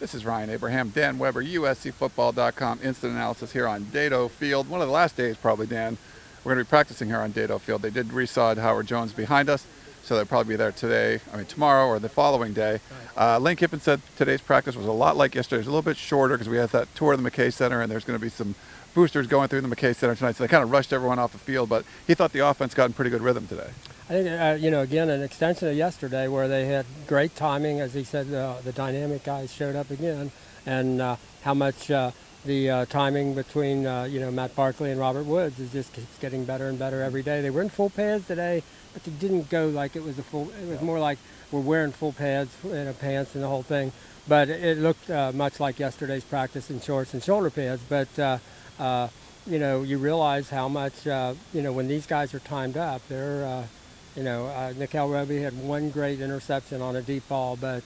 This is Ryan Abraham, Dan Weber, USCFootball.com, instant analysis here on Dedeaux Field. One of the last days probably, Dan. We're going to be practicing here on Dedeaux Field. They did resod Howard Jones behind us, so they'll probably be there tomorrow or the following day. Lane Kiffin said today's practice was a lot like yesterday's, a little bit shorter because we had that tour of the McKay Center, and there's going to be some boosters going through the McKay Center tonight, so they kind of rushed everyone off the field, but he thought the offense got in pretty good rhythm today. I think, again, an extension of yesterday where they had great timing. As he said, the dynamic guys showed up again, and how much the timing between, Matt Barkley and Robert Woods is just keeps getting better and better every day. They were in full pads today, but they didn't go like it was a full, it was more like we're wearing full pads, pants and the whole thing. But it looked much like yesterday's practice in shorts and shoulder pads. But, you realize how much, when these guys are timed up, they're, Nickel Roby had one great interception on a deep ball, but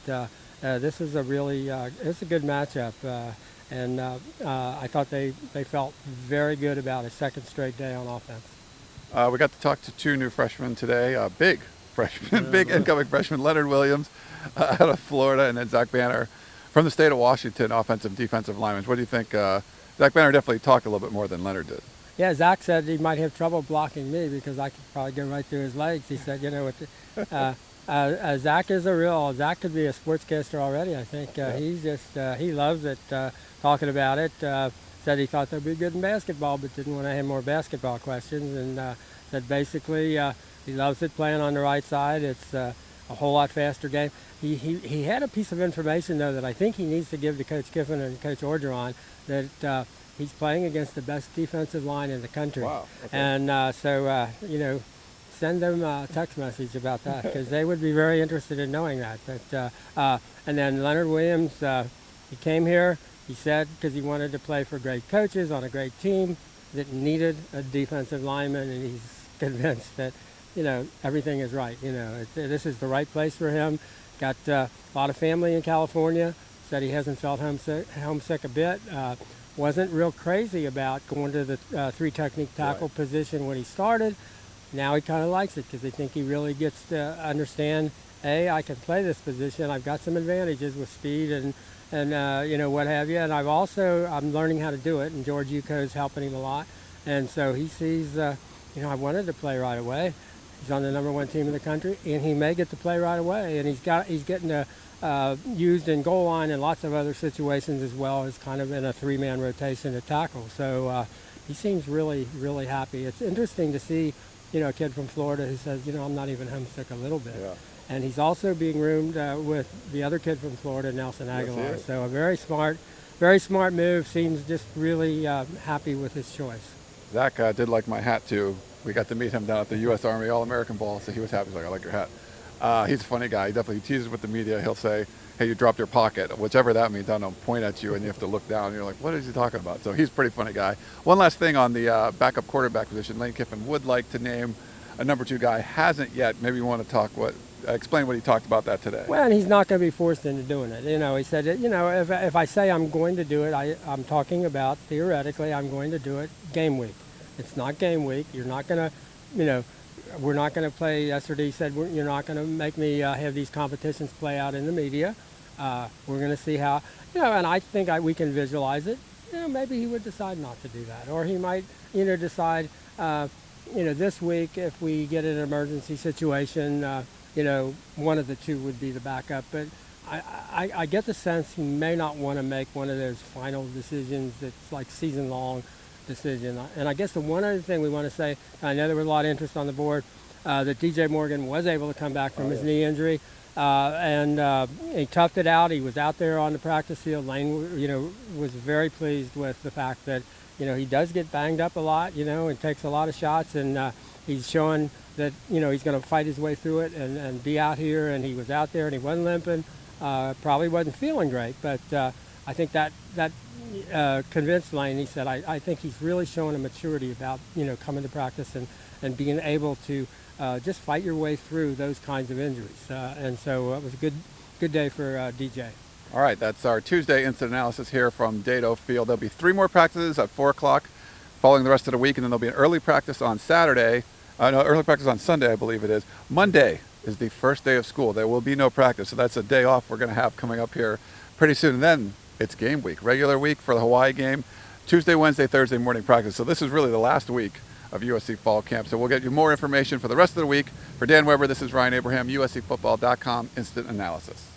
this is it's a good matchup. And I thought they felt very good about a second straight day on offense. We got to talk to two new freshmen today, big incoming freshman, Leonard Williams out of Florida, and then Zach Banner from the state of Washington, offensive and defensive linemen. What do you think? Zach Banner definitely talked a little bit more than Leonard did. Yeah, Zach said he might have trouble blocking me because I could probably go right through his legs. He said, Zach Zach could be a sportscaster already, I think. He loves it, talking about it. Said he thought they'd be good in basketball, but didn't want to have more basketball questions. And said basically he loves it playing on the right side. It's a whole lot faster game. He had a piece of information, though, that I think he needs to give to Coach Kiffin and Coach Orgeron, that he's playing against the best defensive line in the country. Wow. Okay. And send them a text message about that because they would be very interested in knowing that. But, and then Leonard Williams, he came here, he said, because he wanted to play for great coaches on a great team that needed a defensive lineman, and he's convinced that, everything is right. This is the right place for him. Got a lot of family in California, said he hasn't felt homesick a bit. Wasn't real crazy about going to the three technique tackle position when he started. Now he kind of likes it because I think he really gets to understand, I can play this position. I've got some advantages with speed and what have you. And I'm learning how to do it, and George Yuko's helping him a lot. And so he sees, I wanted to play right away. He's on the #1 team in the country, and he may get to play right away. And he's getting used in goal line and lots of other situations as well as kind of in a three-man rotation at tackle. So he seems really, really happy. It's interesting to see, a kid from Florida who says, I'm not even homesick a little bit. Yeah. And he's also being roomed with the other kid from Florida, Nelson Aguilar. Yes, so a very smart move. Seems just really happy with his choice. Zach did like my hat too. We got to meet him down at the U.S. Army All-American Ball, so he was happy. He's like, I like your hat. He's a funny guy. He definitely teases with the media. He'll say, hey, you dropped your pocket, whichever that means. I don't know, point at you, and you have to look down, and you're like, what is he talking about? So he's a pretty funny guy. One last thing on the backup quarterback position. Lane Kiffin would like to name a #2 guy. Hasn't yet. Maybe you want to explain what he talked about that today. Well, and he's not going to be forced into doing it. He said, if I say I'm going to do it, I'm talking about, theoretically, I'm going to do it game week. It's not game week. You're not going to, we're not going to play. Yesterday he said, you're not going to make me have these competitions play out in the media. We're going to see how, and I think we can visualize it. Maybe he would decide not to do that. Or he might, decide, this week if we get an emergency situation, one of the two would be the backup. But I get the sense he may not want to make one of those final decisions that's like season-long decision. And I guess the one other thing we want to say, I know there was a lot of interest on the board, that DJ Morgan was able to come back from his knee injury, and he toughed it out. He was out there on the practice field. Lane, was very pleased with the fact that, he does get banged up a lot, and takes a lot of shots, and he's showing that, he's going to fight his way through it and be out here, and he was out there and he wasn't limping, probably wasn't feeling great, but I think that convinced Lane. He said, I think he's really showing a maturity about, coming to practice and being able to just fight your way through those kinds of injuries. And so it was a good day for DJ. All right, that's our Tuesday instant analysis here from Dedeaux Field. There'll be 3 more practices at 4 o'clock following the rest of the week, and then there'll be an early practice on Saturday. Early practice on Sunday, I believe it is. Monday is the first day of school. There will be no practice, so that's a day off we're going to have coming up here pretty soon. And then it's game week, regular week for the Hawaii game, Tuesday, Wednesday, Thursday morning practice. So this is really the last week of USC fall camp. So we'll get you more information for the rest of the week. For Dan Weber, this is Ryan Abraham, USCFootball.com Instant Analysis.